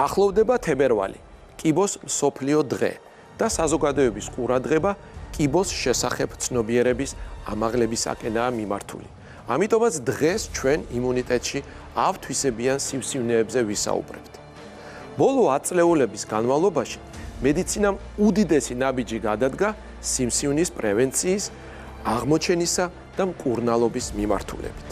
ახლოვდება თებერვალი, კიბოს მსოფლიო დღე და საზოგადოების ყურადღება კიბოს შესახებ ცნობიერების ამაღლებისაკენაა მიმართული. ამიტომაც დღეს ჩვენ იმუნიტეტში ავთვისებიან სივსივნეებზე ვისაუბრებთ. ბოლო 10 წლეულების განმავლობაში მედიცინამ უდიდესი ნაბიჯი გადადგა სიმსივნის პრევენციის, აღმოჩენისა და მკურნალობის მიმართულებით.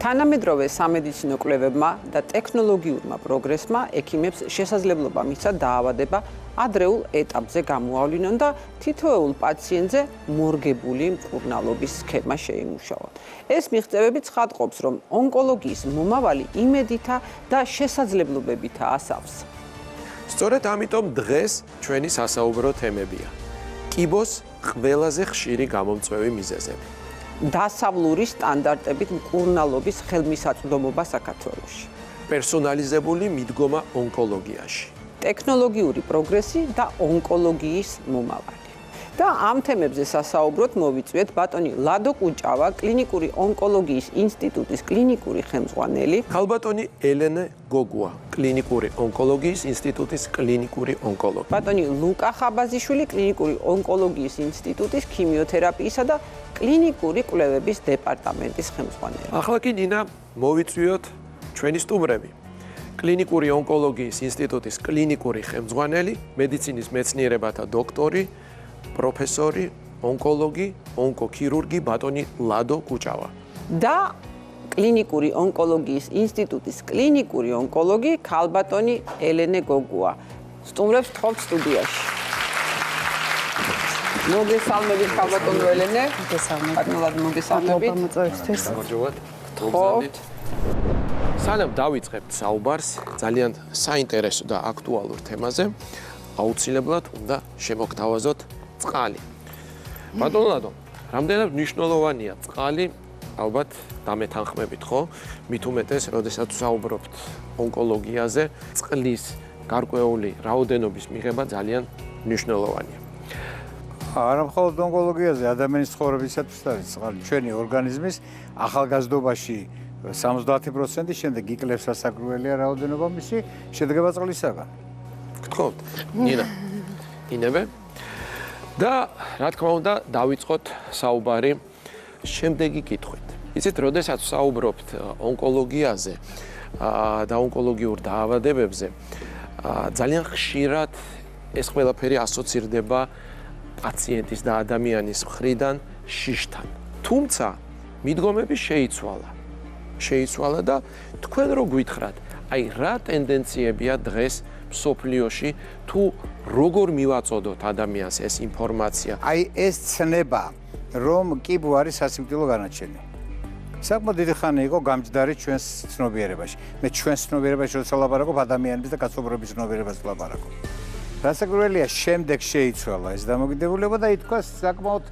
თანამედროვე სამედიცინო კვლევებმა და ტექნოლოგიურმა პროგრესმა ექიმებს შესაძლებლობა მისცა დაავადება ადრეულ ეტაპზე გამოავლინონ და თითოეულ პაციენტზე მორგებული მკურნალობის სქემა შეიმუშაონ. ეს მიღწევები ცხადყოფს, რომ ონკოლოგიის მომავალი იმედითა და შესაძლებლობებითაა ასავს. სწორედ ამიტომ დღეს ჩვენი სასაუბრო თემებია კიბოს ყველაზე ხშირი გამომწვევი მიზეზები. დასავლური სტანდარტებით მკურნალობის ხელმისაწვდომობა საქართველოში. პერსონალიზებული მიდგომა ონკოლოგიაში. ტექნოლოგიური პროგრესი და ონკოლოგიის მომავალი. და ამ თემებზე სასაუბროთ მოვიწვიეთ ბატონი ლადო კუჭავა, კლინიკური ონკოლოგიის ინსტიტუტის კლინიკური ხელმძღვანელი, ქალბატონი ელენე გოგუა, კლინიკური ონკოლოგიის ინსტიტუტის კლინიკური ონკოლოგი. ბატონი ლუკა ხაბაზიშვილი, კლინიკური ონკოლოგიის ინსტიტუტის ქიმიოთერაპიისა და კლინიკური კვლევების დეპარტამენტის ხელმძღვანელი. ახლა კი ნინა მოვიწვიოთ ჩვენი სტუმრები. კლინიკური ონკოლოგიის ინსტიტუტის კლინიკური ხელმძღვანელი, მედიცინის მეცნიერებათა დოქტორი, პროფესორი, ონკოლოგი, ონკოქირურგი ბატონი ლადო კუჭავა. და კლინიკური ონკოლოგიის ინსტიტუტის კლინიკური ონკოლოგი ქალბატონი ელენე გოგუა. სტუმრებს თხოვთ სტუდიაში. მოგესალმებით ქალბატონო ელენე. მოგესალმებით. ბატონო ლადო მოგესალმებით. მოწვევისთვის. გამარჯობათ. თხოვთ. სანამ დავიწყებთ საუბარს ძალიან საინტერესო და აქტუალურ თემაზე, აუცილებლად უნდა შემოგთავაზოთ წყალი. ბატონო ლადო, რამდენად მნიშვნელოვანია წყალი, ალბათ დამეთანხმებით, ხო? მით უმეტეს, როდესაც საუბრობთ ონკოლოგიაზე, წყლის გარკვეული რაოდენობის მიღება ძალიან მნიშვნელოვანია. არა მხოლოდ ონკოლოგიაზე, ადამიანის ცხოვრებისათვის არის წყალი. ჩვენი ორგანიზმის ახალგაზრდობაში 70%, შემდეგ იკლებს სასაკვირველია რაოდენობა მისი, შედგება წყლისაგან. გთხოვთ, ნინა. ინებე. და რა თქმა უნდა, დავიწყოთ საუბარი შემდეგი კითხვით. იცით, როდესაც საუბრობთ ონკოლოგიაზე და ონკოლოგიურ დაავადებებზე, ძალიან ხშირად ეს ყველაფერი ასოცირდება პაციენტის და ადამიანის მხრიდან შიშთან. თუმცა მიდგომები შეიცვალა და თქვენ რო გვითხრათ, აი რა ტენდენციებია დღეს მსოფლიოში თუ როგორ მივაწოდოთ ადამიანს ეს ინფორმაცია? აი ეს ცნება, რომ კიბო არის სასიკვდილო განაჩენი. საკმაოდ დიდი ხანი იყო გამჯდარი ჩვენს ცნობიერებაში. მე ჩვენს ცნობიერებაში როცა ლაპარაკობ ადამიანების და კაცობრიობის ცნობიერებას ლაპარაკობ. რასაკვირველია, შემდეგ შეიცვალა ეს დამოკიდებულება და ითქვა საკმაოდ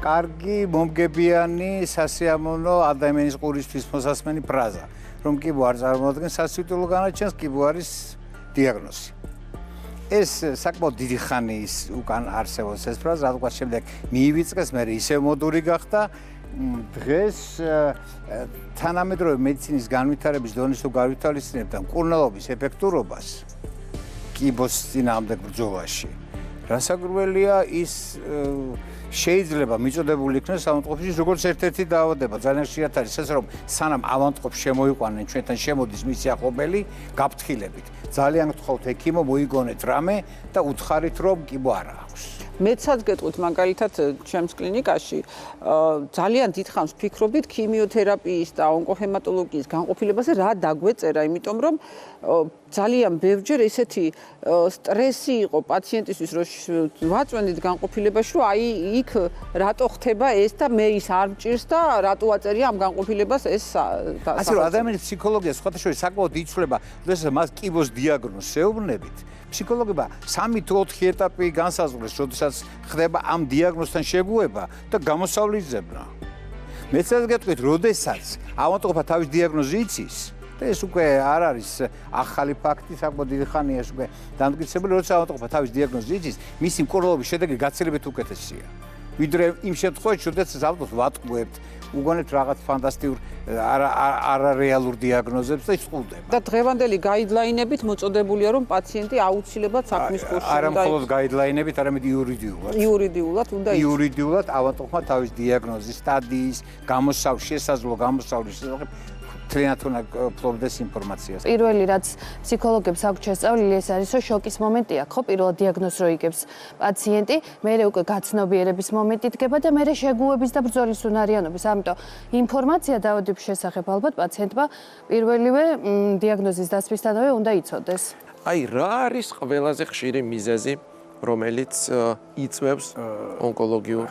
კარგი, მომგებიანი, სასიამოვნო ადამიანის ყურისთვის მოსასმენი ფრაზა, რომ კიბო არ წარმოადგენს სასიკვდილო განაჩენს, კიბო არის დიაგნოზი. ეს საკმაოდ დიდი ხანი უკან არსებობს ეს ფრაზა, რადგან შემდეგ მიივიწყეს, მე ისევ მოდური გახდა. დღეს თანამედროვე მედიცინის განვითარების დონის თუ გავითვალისწინებთ მკურნალობის ეფექტურობას კიბოს წინააღმდეგ ბრძოლაში. რასაკვირველია, ის შეიძლება მიწოდებული იქნას ავადმყოფში როგორც ერთ-ერთი დაავადება. ძალიან ხშირად არის ეს, რომ სანამ ავადმყოფს შემოიყვანენ ჩვენთან შემოდის მისი ახლობელი გაფრთხილებით. ძალიან გთხოვთ ექიმო, მოიგონეთ რამე და უთხარით, რომ კიბო არ აქვს. მეცაც გეტყვით მაგალითად ჩემს კლინიკაში ძალიან დიდხანს ვფიქრობდით ქიმიოთერაპიის და ონკოჰემატოლოგიის განყოფილებაზე რა დაგვეწერა, იმიტომ რომ ძალიან ბევრჯერ ესეთი სტრესი იყო პაციენტისთვის, რომ ვაწვენდით განყოფილებაში, რომ აი იქ რატო ხდება ეს და მე ის არ მჭირს და რატო აწერია ამ განყოფილებას ეს ასე რომ ადამიანის ფსიქოლოგია სხვათა შორის საკმაოდ იცვლება, როდესაც მას კიბოს დიაგნოზს ეუბნებით. ფსიქოლოგებმა 3 თუ 4 ეტაპი განსაზღვრეს, როდესაც ხდება ამ დიაგნოზთან შეგუება და გამოსავლის ძებნა. მეცაც გეტყვით, როდესაც ავადმყოფა თავის დიაგნოზი იცის და ეს უკვე არ არის ახალი ფაქტი, საკმაოდ დიდი ხანია ეს უკვე დამტკიცებული, როდესაც ავადმყოფა თავის დიაგნოზი იცის, მისი მკურნალობის შედეგი გაცილებით უკეთესია. ვიდრე იმ შემთხვევაში, როდესაც ალბათ ვატყუებთ, უგონებთ რაღაც ფანტასტიკურ არარეალურ დიაგნოზებს და ის ყულდება. და დღევანდელი გაიდლაინებით მოწოდებულია, რომ პაციენტი აუცილებლად საქმის კურსში არა მხოლოდ გაიდლაინებით, არამედ იურიდიულად უნდა იურიდიულად ავადმყოფმა თავის დიაგნოზის, სტადიის, შესაძლო გამოსავლის შესახებ თლიანად უნდა ფლობდეს ინფორმაციას. პირველი რაც ფსიქოლოგებს აქვს შესწავლილი ეს არის, რომ შოკის მომენტი აქვს, ხო, პირველად დიაგნოზს რო იგებს პაციენტი, მერე უკვე გაცნობიერების მომენტი დგება და მერე შეგუების და ბრძოლის უნარიანობის. ამიტომ ინფორმაცია დაავადების შესახებ ალბათ პაციენტმა პირველივე დიაგნოზის დასვისთანავე უნდა იცოდეს. აი, რა არის ყველაზე ხშირი მიზეზი, რომელიც იწვევს ონკოლოგიურ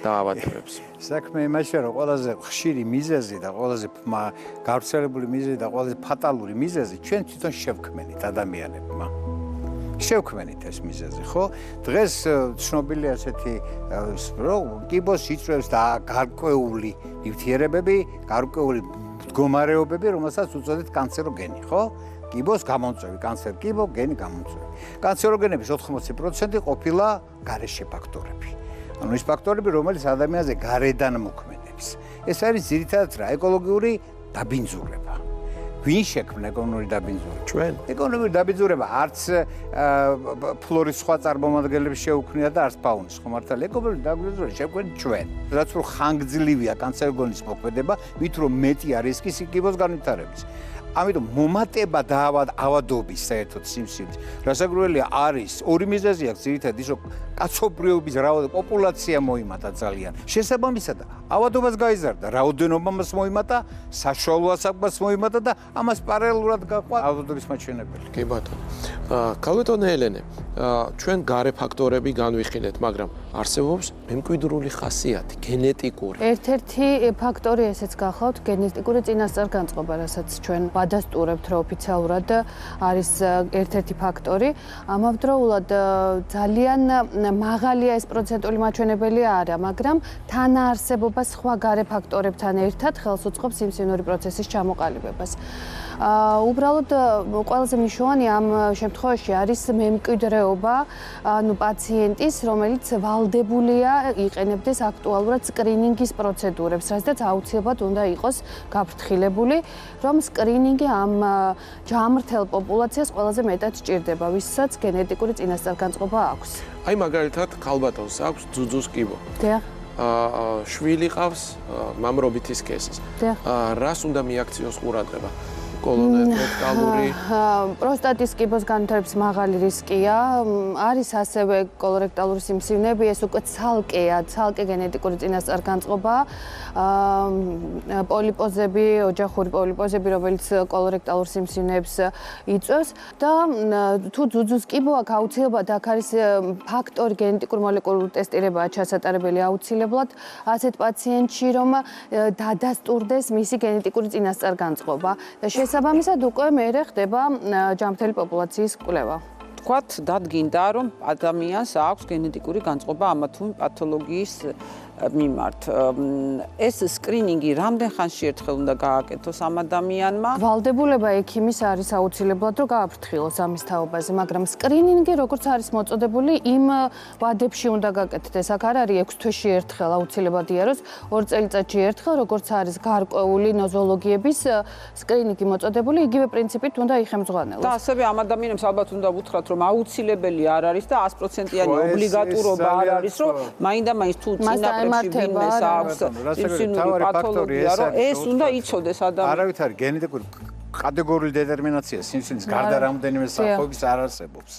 დაავადებებს? საქმე იმაშია, რომ ყველაზე ხშირი მიზეზი და ყველაზე გავრცელებული მიზეზი და ყველაზე ფატალური მიზეზი ჩვენ თვითონ შევქმენით ადამიანებმა. შევქმენით ეს მიზეზი, ხო? დღეს ცნობილია ასეთი რომ კიბოს იწვევს და გარკვეული ნივთიერებები, გარკვეული მდგომარეობები, რომელსაც უწოდეთ კანცეროგენი, ხო? კიბოს გამომწვევი, კიბო გენი გამომწვევი. კანცეროგენების 80% ყოფილა გარეშე ფაქტორები. ანუ ის ფაქტორები, რომელიც ადამიანზე გარედან მოქმედებს. ეს არის ძირითადად რა, ეკოლოგიური დაბინძურება. ვინ შექმნა ეკონომიკური დაბინძურება? ჩვენ. ეკონომიკური დაბინძურება არც ფლორის სხვა წარმომადგენლებს შეუქმნია და არც ფაუნის, ხო მართალია? ეკონომიკური დაბინძურება შექმნა ჩვენ. რაც რომ ხანგრძლივია კანცეროგენის მოქმედება, მით რომ მეტია რისკი კიბოს განვითარების. ამიტომ მომატება დაავადობის საერთოდ სიმსივნის. რასაკვირველია არის ორი მიზეზი აქვს ძირითადად ის რომ კაცობრიობის რაოდენობა პოპულაცია მოიმატა ძალიან. შესაბამისად ავადობას გაიზარდა, რაოდენობამაც მოიმატა, საშუალო ასაკმაც მოიმატა და ამას პარალელურად გაყვა ავადობის მაჩვენებელი. კი ბატონო. ქალბატონო ელენე, ჩვენ გარე ფაქტორები განვიხილეთ, მაგრამ არსებობს მემკვიდრული ხასიათი, გენეტიკური. ერთ-ერთი ფაქტორი ესეც გახლავთ, გენეტიკური წინასწარ-განწყობა, რასაც ჩვენ ვადასტურებთ, რომ ოფიციალურად არის ერთ-ერთი ფაქტორი. ამავდროულად ძალიან მაღალია ეს პროცენტული მაჩვენებელი არა, მაგრამ თანაარსებობა სხვა გარე ფაქტორებთან ერთად ხელს უწყობს სიმსივნური პროცესის ჩამოყალიბებას. უბრალოდ ყველაზე მნიშვნელოვანი ამ შემთხვევაში არის მემკვიდრეობა, ანუ პაციენტის, რომელიც ვალდებულია იყენებდეს აქტუალურად სკრინინგის პროცედურებს, რასაც აუცილებლად უნდა იყოს გაფრთხილებული, რომ სკრინინგი ამ ჯამრთელ პოპულაციას ყველაზე მეტად სჭირდება, ვისაც გენეტიკური წინასწარ-განწყობა აქვს. აი მაგალითად, ქალბატონს აქვს ძუძუს კიბო. დიახ. შვილი ყავს მამრობითი სქესის. დიახ. რას უნდა მიაქციოს ყურადღება? კოლორექტალური პროსტატის კიბოს განვითარების მაღალი რისკია. არის ასევე კოლორექტალური სიმსივნეები, ეს უკვე ცალკე გენეტიკური წინასწარ-განწყობა. პოლიპოზები, ოჯახური პოლიპოზები, რომელიც კოლორექტალურ სიმსივნეებს იწვევს და თუ ძუძუს კიბო აქვს, აუცილებლად აქ არის ფაქტორი გენეტიკურ მოლეკულურ ტესტირებაა ჩასატარებელი აუცილებლად ასეთ პაციენტში, რომ დადასტურდეს მისი გენეტიკური წინასწარ-განწყობა და შესაბამისად უკვე მერე ხდება ჯამრთელი პოპულაციის კვლევა. თქვათ, დადგინდა, რომ ადამიანს აქვს გენეტიკური განწყობა ამა თუ იმ პათოლოგიის მიმართ. ეს სკრინინგი რამდენ ხანში ერთხელ უნდა გააკეთოს ამ ადამიანმა? ვალდებულება ექიმის არის აუცილებლად, რომ გააფრთხილოს ამის თაობაზე, მაგრამ სკრინინგი, როგორც არის მოწოდებული, იმ ვადებში უნდა გაკეთდეს. აქ არ არის 6 თვეში ერთხელ აუცილებლად იაროს, 2 წელიწადში ერთხელ, როგორც არის გარკვეული ნოზოლოგიების სკრინინგი მოწოდებული, იგივე პრინციპით უნდა იხემძღვანელოს. და ასევე ამ ადამიანებს ალბათ უნდა ვუთხრათ, რომ აუცილებელი არ არის და 100%-იანი ობლიგატურობა არ არის, რომ მაინდა-მაინც თუ წინაპრებში ვინმეს აქვს სიმსივნური პათოლოგია, რომ ეს უნდა იცოდეს ადამიანი. არავით არის გენეტიკური კატეგორიული დეტერმინაცია სიმსივნის გარდა რამოდენიმე სახეობის არ არსებობს.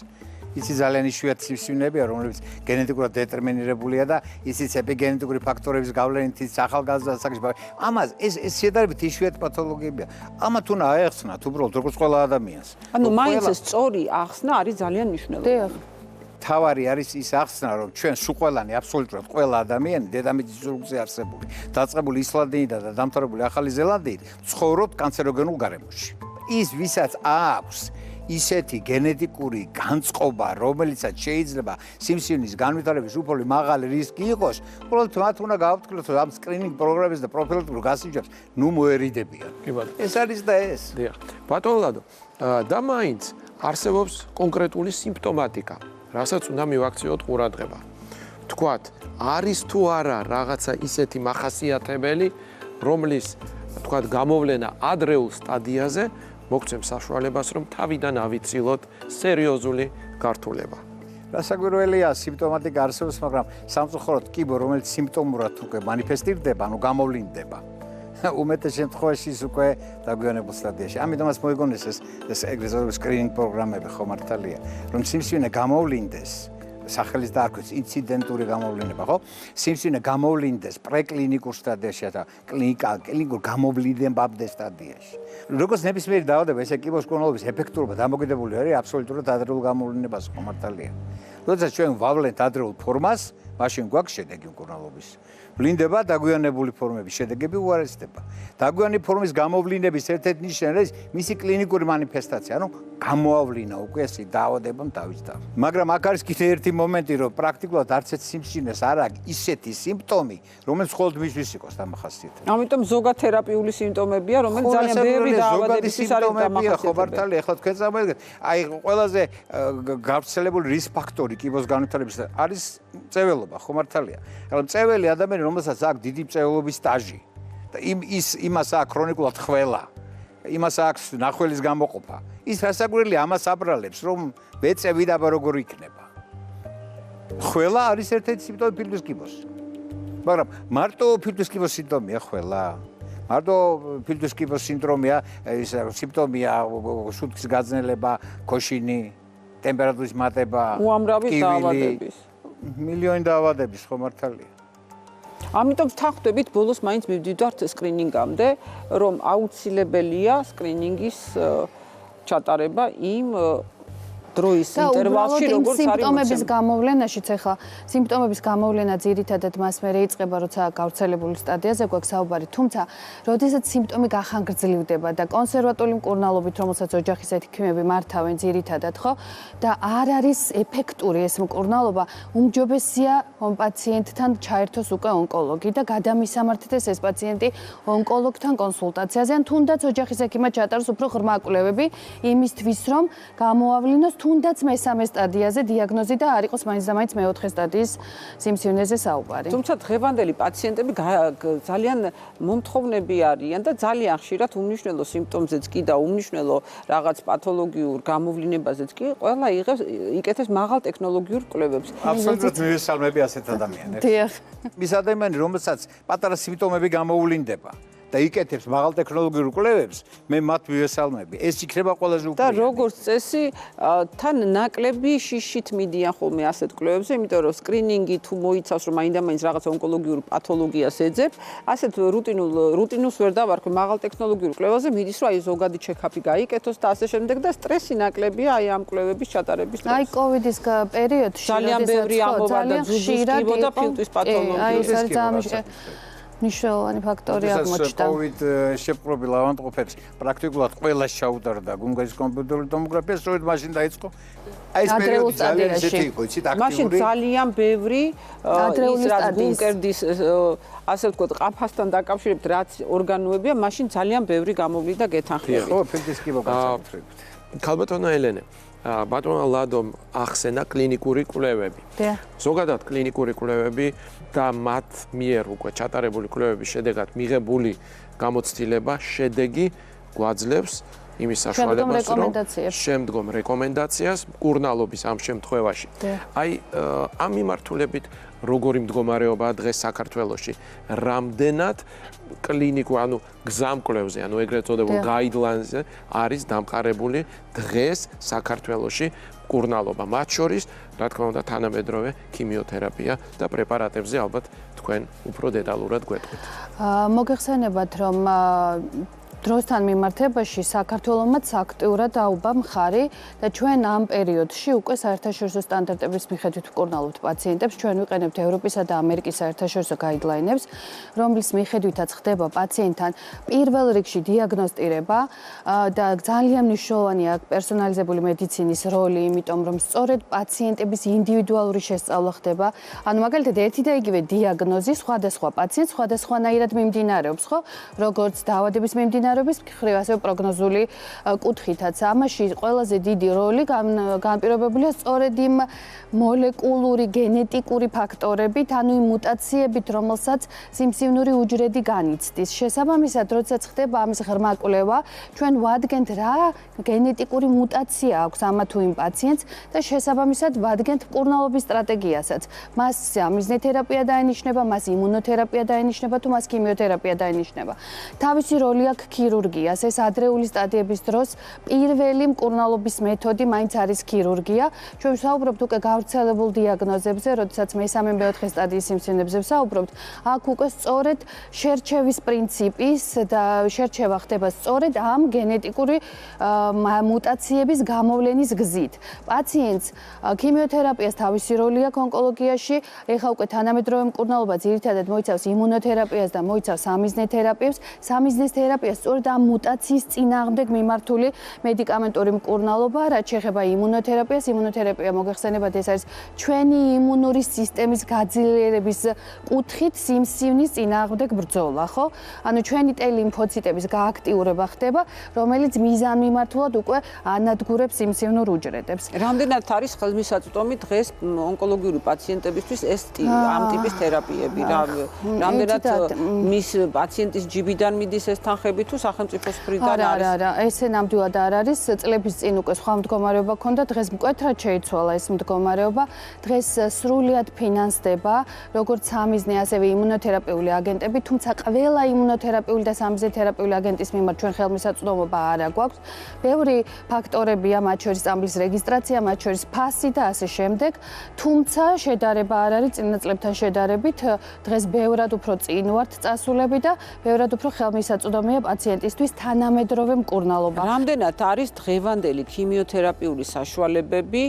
იცი ძალიან იშვიათი სიმსივნეებია, რომლებიც გენეტიკურად დეტერმინირებულია და ისიც ეპიგენეტიკური ფაქტორების გავლენით ახალგაზრდა საკითხი. ამას ეს შედარებით იშვიათი პათოლოგიებია. ამათ უნდა აეხსნათ უბრალოდ როგორც ყველა ადამიანს. ანუ მაინც სწორი ახსნა არის ძალიან მნიშვნელოვანი. დიახ. თავარი არის ის ახსნა, რომ ჩვენ სულ ყველანი აბსოლუტურად ყველა ადამიანი დედამიწის ზურგზე არსებული, დაწყებული ისლანდიიდან და დამთავრებული ახალი ზელანდიით, ცხოვრობთ კანცეროგენულ გარემოში. ის ვისაც აქვს ისეთი გენეტიკური განწყობა, რომელიცაც შეიძლება სიმსივნის განვითარების უფრო მაღალი რისკი იყოს, უბრალოდ მათ უნდა გააფრთხილოთ, რომ ამ სკრინინგ პროგრამებს და პროფილაქტიკურ გასინჯებს ნუ მოერიდებიან. კი ბატონო. ეს არის და ეს. დიახ. ბატონო ლადო, და მაინც არსებობს კონკრეტული სიმპტომატიკა, რასაც უნდა მივაქციოთ ყურადღება. თქვათ, არის თუ არა რაღაცა ისეთი მახასიათებელი, რომლის თქვათ გამოვლენა ადრეულ სტადიაზე მოგცემს საშუალებას, რომ თავიდან ავიცილოთ სერიოზული გართულება. რასაკვირველია, სიმპტომატიკა არსებობს, მაგრამ სამწუხაროდ კიბო, რომელიც სიმპტომურად უკვე მანიფესტირდება, ანუ გამოვლინდება. უმეტეს შემთხვევაში ის უკვე დაგვიანებულ სტადიაში. ამიტომაც მოიგონეს ეს ეგრეთ წოდებული სკრინინგ პროგრამები ხო მართალია, რომ სიმსივნე გამოვლინდეს, სახელის დაარქვეს ინციდენტური გამოვლინება, ხო? სიმსივნე გამოვლინდეს პრეკლინიკურ სტადიაში და კლინიკურ გამოვლინებამდე სტადიაში. როგორც ნებისმიერი დაავადება, ესე კიბოს მკურნალობის ეფექტურობა დამოკიდებული არის აბსოლუტურად ადრეულ გამოვლინებას ხო მართალია. როდესაც ჩვენ ვავლენთ ადრეულ ფორმას, მაშინ გვაქვს შედეგი მკურნალობის. ვლინდება დაგვიანებული ფორმების შედეგები უარესდება. დაგვიანი ფორმის გამოვლინების ერთ-ერთი ნიშანი არის მისი კლინიკური მანიფესტაცია, ანუ გამოავლინა უკვე ეს დაავადება დავიწყდა. მაგრამ აქ არის კიდევ ერთი მომენტი, რომ პრაქტიკულად არც ერთ სიმსივნეს არ აქვს ისეთი სიმპტომი, რომელიც მხოლოდ მისთვის იყოს დამახასიათებელი. ამიტომ ზოგათერაპიული სიმპტომებია, რომელიც ძალიან ბევრი დაავადებისთვის არის დამახასიათებელი. ხო მართალია, ახლა თქვენ წამოიგეთ, აი ყველაზე გავრცელებული რისკ ფაქტორი კიბოს განვითარების არის მწვერვალობა, ხო მართალია. ახლა მწვერვალი ადამიანი რომელსაც აქვს დიდი მწვერვალობის სტაჟი და იმას აქვს ქრონიკულად ხველა, იმას აქვს ნახველის გამოყოფა. ის რასაკვირველია ამას აბრალებს, რომ ვეწევიდაბა როგორ იქნება. ხველა არის ერთ-ერთი სიმპტომი ფილტვის კიბოს. მაგრამ მარტო ფილტვის კიბოს სიმპტომია ხველა. მარტო ფილტვის კიბოს სინდრომია, ის სიმპტომია სუნთქის გაძნელება, ქოშინი, ტემპერატურის მატება, უამრავი დაავადების. მილიონი დაავადების ხო მართალია. ამიტომ ვთანხმდებით ბოლოს მაინც მივდივართ სკრინინგამდე, რომ აუცილებელია სკრინინგის ჩატარება იმ დროის ინტერვალში, როგორც არის სიმპტომების გამოვლენაშიც ახლა სიმპტომების გამოვლენა ძირითადად მას მერე იწყება, როცა გავრცელებული სტადიაზე გვაქვს საუბარი, თუმცა როდესაც სიმპტომი გახანგრძლივდება და კონსერვატული მკურნალობით, რომელსაც ოჯახის ეთიქიმები მართავენ ძირითადად, ხო? და არ არის ეფექტური ეს მკურნალობა, უმჯობესია პაციენტთან ჩაერთოს უკვე ონკოლოგი და გადამისამართდეს ეს პაციენტი ონკოლოგთან კონსულტაციაზე, ან თუნდაც ოჯახის ეთიქიმად ჩატაროს უფრო ღრმა კვლევები იმისთვის, რომ გამოავლინოს თუნდაც მესამე სტადიაზე დიაგნოზი და არ იყოს მაინც და მაინც მეოთხე სტადიის სიმსივნეზე საუბარი. თუმცა დღევანდელი პაციენტები ძალიან მომთხოვნები არიან და ძალიან ხშირად უმნიშვნელო სიმპტომზეც კი და უმნიშვნელო რაღაც პათოლოგიურ გამოვლინებაზეც კი ყველა იკეთებს მაღალ ტექნოლოგიურ კვლევებს. აბსოლუტურად მივესალმები ასეთ ადამიანებს. დიახ. ის ადამიანი, რომელსაც პატარა სიმპტომები გამოვლინდება და იკეთებს მაღალ ტექნოლოგიურ კვლევებს, მე მათ მივესალმები. ეს იქნება ყველაზე და როგორც წესი, თან ნაკლები შიშით მიდიან ხოლმე ასეთ კვლევებზე, იმიტომ რომ სკრინინგი თუ მოიცავს, რომ მაინდა-მაინც რაღაც ონკოლოგიურ პათოლოგიას ეძებს, ასეთ რუტინულს ვერ დავარქვი მაღალ ტექნოლოგიურ კვლევაზე, მიდის რომ აი ზოგადი ჩეკაპი გაიკეთოს და ასე შემდეგ და სტრესი ნაკლებია აი ამ კვლევების ჩატარების დროს. აი კოვიდის პერიოდში ძალიან ბევრი ამბობა და ძუძუს კიბო და ფილტვის პათოლოგია. აი ეს არის ძალიან მნიშვნელოვანი ფაქტორი აღმოჩნდა. კოვიდ შეპყრობილ ავადმყოფებს პრაქტიკულად ყველას ჩაუტარდა გუნგარის კომპიუტერული ტომოგრაფია, სწორედ მაშინ დაიწყო. აი ეს პერიოდი ძალიან ისეთი იყო, იცით, აქტიური. მაშინ ძალიან ბევრი ის რაც გუნკერდის ასე ვთქვათ, ყაფასთან დაკავშირებით რაც ორგანოებია, მაშინ ძალიან ბევრი გამოვლინდა გეთანხმებით. ხო, ფილტვის კიბო გასაკუთრებით. ქალბატონო ელენე, ბატონო ლადომ ახსენა კლინიკური კვლევები. ზოგადად კლინიკური კვლევები და მათ მიერ უკვე ჩატარებული კვლევების შედეგად მიღებული გამოცდილება შედეგი გვაძლევს იმის საშუალებას, რომ შემდგომ რეკომენდაციას მკურნალობის ამ შემთხვევაში. აი ამ მიმართულებით როგორი მდგომარეობაა დღეს საქართველოში? რამდენად კლინიკურ, ანუ გზამკვლევზე, ანუ ეგრეთ წოდებულ guidelines-ზე არის დამყარებული დღეს საქართველოში მკურნალობა, მათ შორის, რა თქმა უნდა, თანამედროვე ქიმიოთერაპია და პრეპარატებზე ალბათ თქვენ უფრო დეტალურად გვეტყვით. მოგეხსენებათ, რომ დროსთან მიმართებაში საქართველომაც აქტიურად დაუბრა მხარი და ჩვენ ამ პერიოდში უკვე საერთაშორისო სტანდარტების მიხედვით ვკურნალობთ პაციენტებს, ჩვენ ვიყენებთ ევროპისა და ამერიკის საერთაშორისო გაიდლაინებს, რომლის მიხედვითაც ხდება პაციენტთან პირველ რიგში დიაგნოსტირება და ძალიან მნიშვნელოვანია პერსონალიზებული მედიცინის როლი, იმიტომ რომ სწორედ პაციენტების ინდივიდუალური შესწავლა ხდება. ანუ მაგალითად ერთი და იგივე დიაგნოზი სხვადასხვა პაციენტს სხვადასხვანაირად მიმდინარეობს, ხო? როგორც დაავადების მიმდინარეობა მიმდინარეობის მხრივ, ასევე პროგნოზული კუთხითაც. ამაში ყველაზე დიდი როლი განპირობებულია სწორედ იმ მოლეკულური გენეტიკური ფაქტორებით, ანუ იმ მუტაციებით, რომელსაც სიმსივნური უჯრედი განიცდის. შესაბამისად, როდესაც ხდება ამის ღრმა კვლევა, ჩვენ ვადგენთ რა გენეტიკური მუტაცია აქვს ამა თუ იმ პაციენტს და შესაბამისად ვადგენთ მკურნალობის სტრატეგიასაც. მას სამიზნე თერაპია დაენიშნება, მას იმუნოთერაპია დაენიშნება თუ მას ქიმიოთერაპია დაენიშნება. თავისი როლი აქვს ქირურგიას. ეს ადრეული სტადიების დროს პირველი მკურნალობის მეთოდი მაინც არის ქირურგია. ჩვენ ვსაუბრობთ უკვე გავრცელებულ დიაგნოზებზე, როდესაც მესამე მეოთხე სტადიის სიმსივნებზე ვსაუბრობთ, აქ უკვე სწორედ შერჩევის პრინციპის და შერჩევა ხდება სწორედ ამ გენეტიკური მუტაციების გამოვლენის გზით. პაციენტს ქიმიოთერაპიას თავისი როლი აქვს ონკოლოგიაში, ეხლა უკვე თანამედროვე მკურნალობა ძირითადად მოიცავს იმუნოთერაპიას და მოიცავს სამიზნე თერაპიებს. სამიზნეს თერაპია სწორედ ამ მუტაციის წინააღმდეგ მიმართული მედიკამენტური მკურნალობა, რაც შეეხება იმუნოთერაპიას. იმუნოთერაპია მოგეხსენებათ, ეს არის ჩვენი იმუნური სისტემის გაძლიერების კუთხით სიმსივნის წინააღმდეგ ბრძოლა, ხო? ანუ ჩვენი T-ლიმფოციტების გააქტიურება ხდება, რომელიც მიზანმიმართულად უკვე ანადგურებს სიმსივნურ უჯრედებს. რამდენად არის ხელმისაწვდომი დღეს ონკოლოგიური პაციენტებისთვის ეს ამ ტიპის თერაპიები? რამდენად მის პაციენტის ჯიბიდან მიდის ეს თანხები თუ სახელმწიფოს მხრიდან არის? არა, ესე ნამდვილად არ არის. წლების წინ უკვე სხვა მდგომარეობა ჰქონდა, დღეს მკვეთრად შეიცვალა ეს მდგომარეობა. დღეს სრულად ფინანსდება როგორც სამიზნე, ასევე იმუნოთერაპიული აგენტები, თუმცა ყველა იმუნოთერაპიული და სამიზნე თერაპიული აგენტის მიმართ ჩვენ ხელმისაწვდომობა არ აქვს. ბევრი ფაქტორებია, მათ შორის წამლის რეგისტრაცია, მათ შორის ფასი და ასე შემდეგ, თუმცა შედარება არ არის წინა წლებთან შედარებით. დღეს ბევრად უფრო წინ ვართ წასულები და ბევრად უფრო ხელმისაწვდომია პაციენტისთვის თანამედროვე მკურნალობა. რამდენად არის დღევანდელი ქიმიოთერაპიული საშუალებები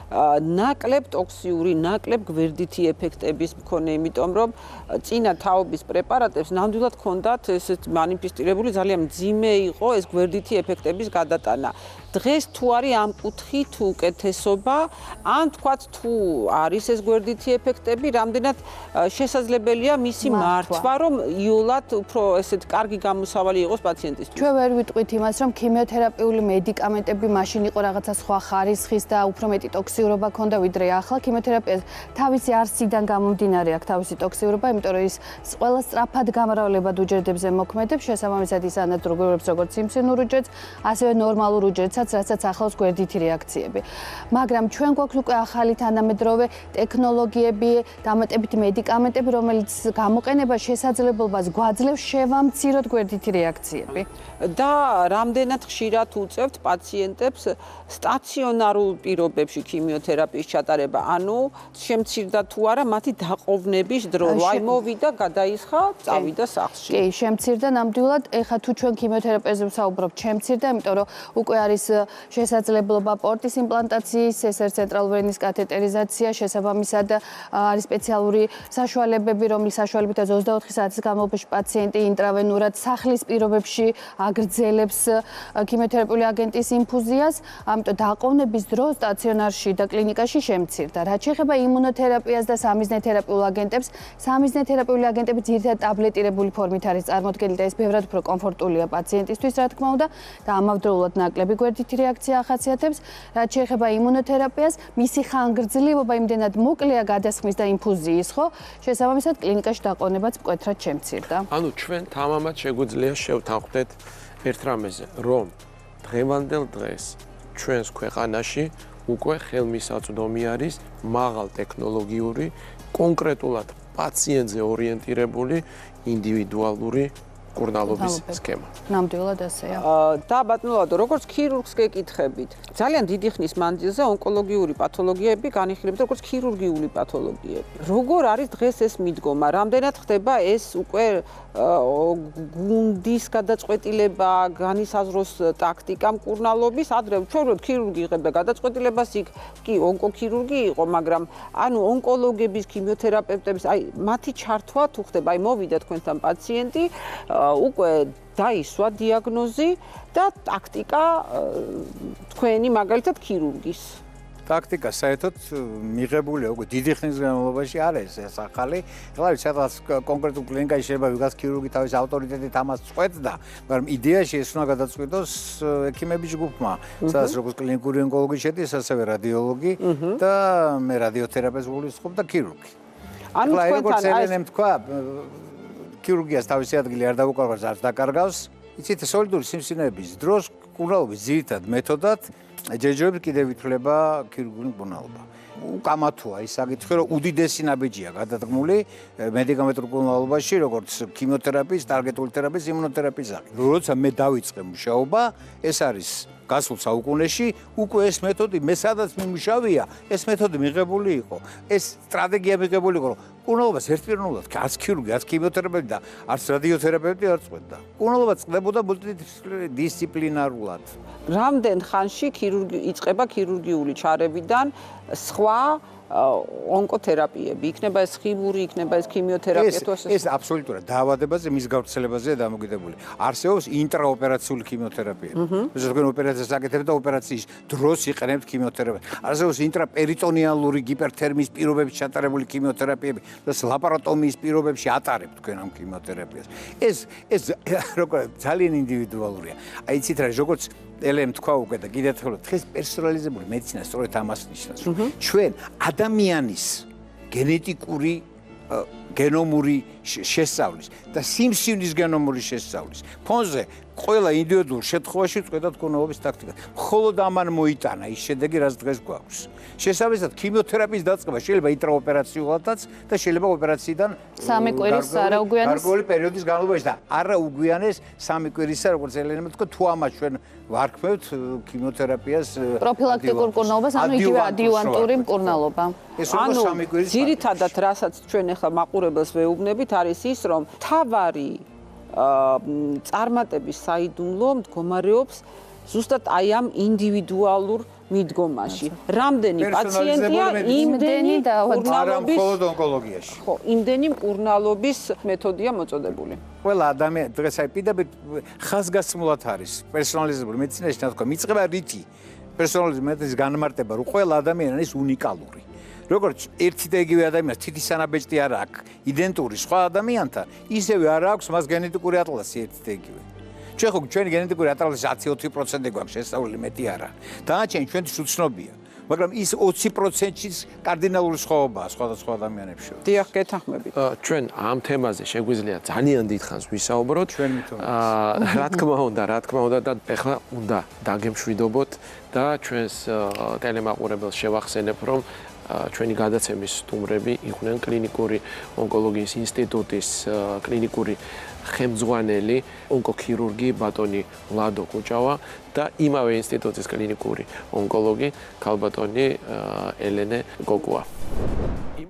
ნაკლებ ტოქსიური, ნაკლებ გვერდითი ეფექტების მქონე, იმიტომ რომ წინა თაობის პრეპარატებს ნამდვილად ჰქონდათ ესეთ მანიფესტირებული ძალიან მძიმე იყო ეს გვერდითი ეფექტების გადატანა. დღეს თუ არის ამ კუთხით უკეთესობა, ან თქვათ თუ არის ეს გვერდითი ეფექტები, რამდენად შესაძლებელია მისი მართვა, რომ იოლად უფრო ესეთ კარგი გამოსავალი იყოს პაციენტისთვის. ჩვენ ვერ ვიტყვით იმას, რომ ქიმიოთერაპიული მედიკამენტები მაშინ იყო რაღაცა სხვა ხარისხის და უფრო მეტი ტოქსიურობა ჰქონდა ვიდრე ახლა. ქიმიოთერაპიას თავისი არსიდან გამომდინარე აქვს თავისი ტოქსიურობა, იმიტომ რომ ის ყველა სწრაფად გამრავლებად უჯრედებზე მოქმედებს, შესაბამისად ის ანადგურებს როგორც სიმსივნურ უჯრედს, ასევე ნორმალურ უჯრედსაც, რასაც ახლავს გვერდითი რეაქციები. მაგრამ ჩვენ გვაქვს უკვე ახალი თანამედროვე ტექნოლოგიები, დამატებითი მედიკამენტები, რომელიც გამოყენება შესაძლებლობას გვაძლევს შევამციროთ გვერდითი რეაქციები. და რამდენად ხშირად უწევთ პაციენტებს სტაციონარულ პირობებში ქიმიოთერაპიის ჩატარება, ანუ შემცირდა თუ არა მათი დაყოვნების დრო, აი მოვიდა, გადაისხა, წავიდა სახლში. კი, შემცირდა ნამდვილად. ეხლა თუ ჩვენ ქიმიოთერაპიაზე ვსაუბრობთ, შემცირდა, იმიტომ რომ უკვე არის შესაძლებლობა პორტის იმპლანტაციის, ეს არის ცენტრალურენის კათეტერიზაცია, შესაბამისად არის სპეციალური საშუალებები, რომლის საშუალებითაც 24 საათის განმავლობაში პაციენტი ინტრავენურად სახლის პირობებში აგრძელებს ქიმიოთერაპიული აგენტის ინფუზიას, ამიტომ დაყოვნების დრო სტაციონარში და კლინიკაში შემცირდა. რაც შეეხება იმუნოთერაპიას და სამიზნე თერაპიულ აგენტებს, სამიზნე თერაპიული აგენტები ძირითადად ტაბლეტირებული ფორმით არის წარმოდგენილი და ეს ბევრად უფრო კომფორტულია პაციენტისთვის, რა თქმა უნდა, და ამავდროულად ნაკლები გვერდითი რეაქცია ახასიათებს. რაც შეეხება იმუნოთერაპიას, მისი ხანგრძლივობა იმდენად მოკლეა გადასხმის და ინფუზიის, ხო? შესაბამისად კლინიკაში დაყოვნებაც მკვეთრად შემცირდა. ანუ ჩვენ თამამად შეგვიძლია შევთანხმდეთ ერთ რამეზე, რომ დღევანდელ დღეს ჩვენს ქვეყანაში უკვე ხელმისაწვდომი არის მაღალ ტექნოლოგიური, კონკრეტულად პაციენტზე ორიენტირებული ინდივიდუალური მკურნალობის სქემა. ნამდვილად ასეა. და ბატონო ლადო, როგორც ქირურგს გეკითხებით, ძალიან დიდი ხნის მანძილზე ონკოლოგიური პათოლოგიები განიხილება როგორც ქირურგიული პათოლოგიები. როგორ არის დღეს ეს მიდგომა? რამდენად ხდება ეს უკვე გუნდის გადაწყვეტილება, განისაზღვროს ტაქტიკა მკურნალობის? ადრე ვჩვენოთ ქირურგი იღებდა გადაწყვეტილებას, იქ კი ონკოქირურგი იყო, მაგრამ ანუ ონკოლოგების, ქიმიოთერაპევტების, აი მათი ჩართვა თუ ხდება, აი მოვიდა თქვენთან პაციენტი, უკვე დაისვა დიაგნოზი და ტაქტიკა თქვენი მაგალითად ქირურგის. ტაქტიკა საერთოდ მიღებულია უკვე დიდი ხნის განმავლობაში არის ეს ახალი. ეხლა სადღაც კონკრეტულ კლინიკაში შეიძლება ვიღაც ქირურგი თავის ავტორიტეტით ამას წყვეტდა, მაგრამ იდეაში ეს უნდა გადაწყვიტოს ექიმების ჯგუფმა, სადაც როგორც კლინიკური ონკოლოგი შედის, ასევე რადიოლოგი და მე რადიოთერაპევტს გულისხმობ და ქირურგი. ანუ თქვენთან ელენემ თქვა ქირურგიას თავისი ადგილი არ დაუკარგავს, არც დაკარგავს. იცით, სოლიდური სიმსივნეების დროს მკურნალობის ძირითად მეთოდად ჯერჯერობით კიდევ ითვლება ქირურგიული მკურნალობა. უკამათოა ის საკითხი, რომ უდიდესი ნაბიჯია გადადგმული მედიკამენტურ მკურნალობაში, როგორც ქიმიოთერაპიის, ტარგეტული თერაპიის, იმუნოთერაპიის სახით. როცა მე დავიწყე მუშაობა, ეს არის გასულ საუკუნეში, უკვე ეს მეთოდი მე სადაც მიმუშავია, ეს მეთოდი მიღებული იყო. ეს სტრატეგია მიღებული იყო, რომ მკურნალობას ერთპიროვნულად არც ქირურგი, არც ქიმიოთერაპევტი და არც რადიოთერაპევტი არ წყვეტდა. მკურნალობა წყდებოდა მულტიდისციპლინარულად. რამდენ ხანში იწყება ქირურგიული ჩარევიდან სხვა ონკოთერაპიები, იქნება ეს ხიმური, იქნება ეს ქიმიოთერაპია თუ ეს აბსოლუტურად დაავადებაზე, მის გავრცელებაზეა დამოკიდებული. არსებობს ინტრაოპერაციული ქიმიოთერაპიები. ესე თქვენ ოპერაციას აკეთებთ და ოპერაციის დროს იყენებთ ქიმიოთერაპიას. არსებობს ინტრაპერიტონიალური გიპერთერმიის პირობებში ჩატარებული ქიმიოთერაპიები და ლაპაროტომიის პირობებში ატარებთ თქვენ ამ ქიმიოთერაპიას. ეს როგორ ძალიან ინდივიდუალურია. აი იცით რა, როგორც ელემ თქვა უკვე და კიდევ ერთხელ დღეს პერსონალიზებული მედიცინა სწორედ ამას ნიშნავს, რომ ჩვენ ადამიანის გენეტიკური გენომური შესწავლის და სიმსივნის გენომური შესწავლის ფონზე ყველა ინდივიდუალურ შემთხვევაში წყვეტა მკურნალობის ტაქტიკა. მხოლოდ ამან მოიტანა ის შედეგი, რაც დღეს გვაქვს. შესაბამისად, ქიმიოთერაპიის დაწყება შეიძლება ინტრაოპერაციულადაც და შეიძლება ოპერაციიდან სამი კვირის არაუგვიანეს გარკვეული პერიოდის განმავლობაში და არაუგვიანეს სამი კვირისა, როგორც ელენემ თქვა, თუ ამას ჩვენ ვარქმევთ ქიმიოთერაპიას პროფილაქტიკურ მკურნალობას, ანუ იგივე ადიუვანტური მკურნალობა. ანუ ძირითადად რასაც ჩვენ ახლა მაყურებელს ვეუბნებით არის ის, რომ თავარი წარმატების საიდუმლო მდგომარეობს ზუსტად აი ამ ინდივიდუალურ მიდგომაში. რამდენი პაციენტია, იმდენი მკურნალობის ონკოლოგიაში. ხო, იმდენი მკურნალობის მეთოდია მოწოდებული. ყველა ადამიანი დღეს აი პირდაპირ ხაზგასმულად არის პერსონალიზებული მედიცინაში თქვა, მიწყება რითი პერსონალიზმის მეთოდის განმარტება, რომ ყველა ადამიანი არის უნიკალური. როგორც ერთი და იგივე ადამიანს თითი სანაბეჭდი არ აქვს იდენტური სხვა ადამიანთან, ისევე არ აქვს მას გენეტიკური ატლასი ერთი და იგივე. ჩვენ ხო ჩვენი გენეტიკური ატლასი 10-20% გვაქვს შესწავლილი, მეტი არა. დანარჩენი ჩვენთვის უცნობია, მაგრამ ის 20%-ის კარდინალური სხვაობაა სხვადასხვა ადამიანებს შორის. დიახ, გეთანხმებით. ჩვენ ამ თემაზე შეგვიძლია ძალიან დიდხანს ვისაუბროთ. რა თქმა უნდა და ეხლა უნდა დაგემშვიდობოთ და ჩვენს ტელემაყურებელს შევახსენებ, რომ ჩვენი გადაცემის სტუმრები იყვნენ კლინიკური ონკოლოგიის ინსტიტუტის კლინიკური ხელმძღვანელი ონკოქირურგი ბატონი ვლადო კუჭავა და იმავე ინსტიტუტის კლინიკური ონკოლოგი ქალბატონი ელენე გოგუა.